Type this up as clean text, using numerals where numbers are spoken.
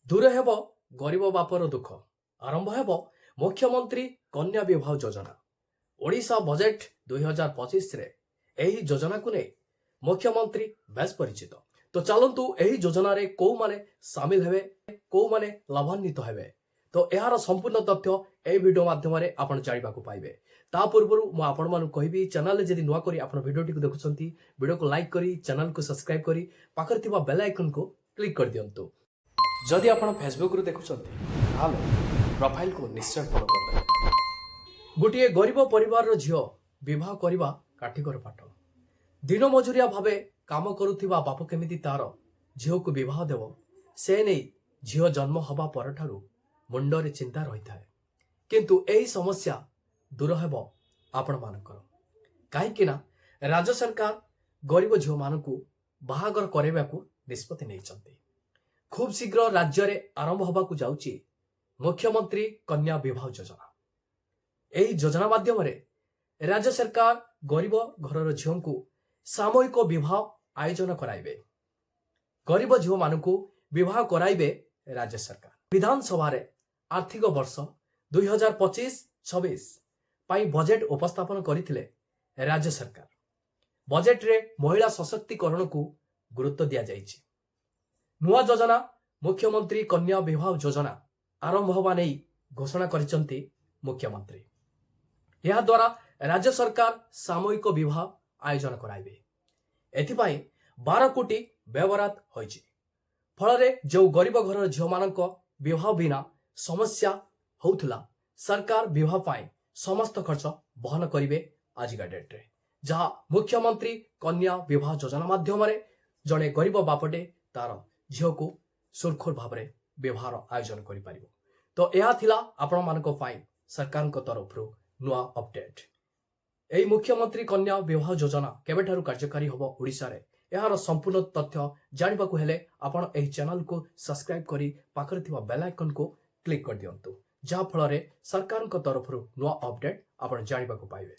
दूर हेब गरीब बापर दुख आरंभ हेब मुख्यमंत्री कन्या विवाह योजना ओडिशा बजेट 2025 रे एही योजना को नहीं मुख्यमंत्री बेस परिचित। तो चलतु एही योजना रे को माने शामिल हेबे को माने लाभान्वित हेबे तो यार संपूर्ण तथ्य ए वीडियो माध्यम रे आपण जानिबा को पाइबे। ता पूर्व मु आपण मानु कहबी चैनल जदि नुआ करी आपण वीडियो टी को देखुछंती वीडियो को लाइक करी चैनल को सब्सक्राइब करी पाखर थिबा बेल आइकन को क्लिक कर दियंतु। जदि आपण फेसबुक रे देखुछंती हालो प्रोफाइल को निश्चय फॉलो कर देबे। गोटे गरीब परिवार रो झियो विवाह करबा काठीकर पाठ दिन मजुरिया भावे काम करुथिबा बाप केमिति तार झियो को विवाह देव से नहीं झियो जन्म हवा परठारु मुंडरे चिंता रही थाए किंतु एही समस्या दूर हेब आपण मानकर कहीं ना राज्य सरकार गरीब झियो मानकु बाहागर करेबाकू निष्पत्ति नहीं। खूब शीघ्र राज्य रे आरंभ होबाकू जाउची मुख्यमंत्री कन्या विवाह योजना। एही योजना माध्यम रे राज्य सरकार गरीब घरर झियोंकु सामूहिक विवाह आयोजन कराइबे। गरीब झियो मानकु विवाह कराइबे राज्य सरकार। विधानसभा रे आर्थिक वर्ष 2025-26 पाई बजेट उपस्थापन करथिले राज्य सरकार। बजेट रे महिला सशक्तिकरण को गुरुत्व दिया जाइछि। नुआ योजना मुख्यमंत्री कन्या विवाह योजना आरंभ होबा नै घोषणा करिसंती मुख्यमंत्री। यह द्वारा राज्य सरकार सामूहिक विवाह आयोजन कराइबे। एथिपाई 12 कोटी व्यवहार होइछि। फलरे जो गरीब घर झियो मानक विवाह बिना समस्या होउथला सरकार विवाह पाई समस्त खर्च बहन करिवे आजिका डेट रे जहा मुख्यमंत्री कन्या विवाह योजना माध्यम रे जड़े गरीब बापटे तार झियो को सुरखुर भाव में व्यवहार आयोजन करि परिबो। तो यह थिला आपण मानको पाई सरकार को तरफ नुआ अपडेट। एही मुख्यमंत्री कन्या विवाह योजना केबेठारु कार्यकारी होबो ओडिसा रे यार संपूर्ण तथ्य जानिबाकू हेले आपण एही चैनल को सब्सक्राइब करी पाखरे थिबा बेल आइकन को क्लिक कर दियंतु जहा फल रे सरकार को तरफ नुआ अपडेट आपण जानिबाकू पाइबे।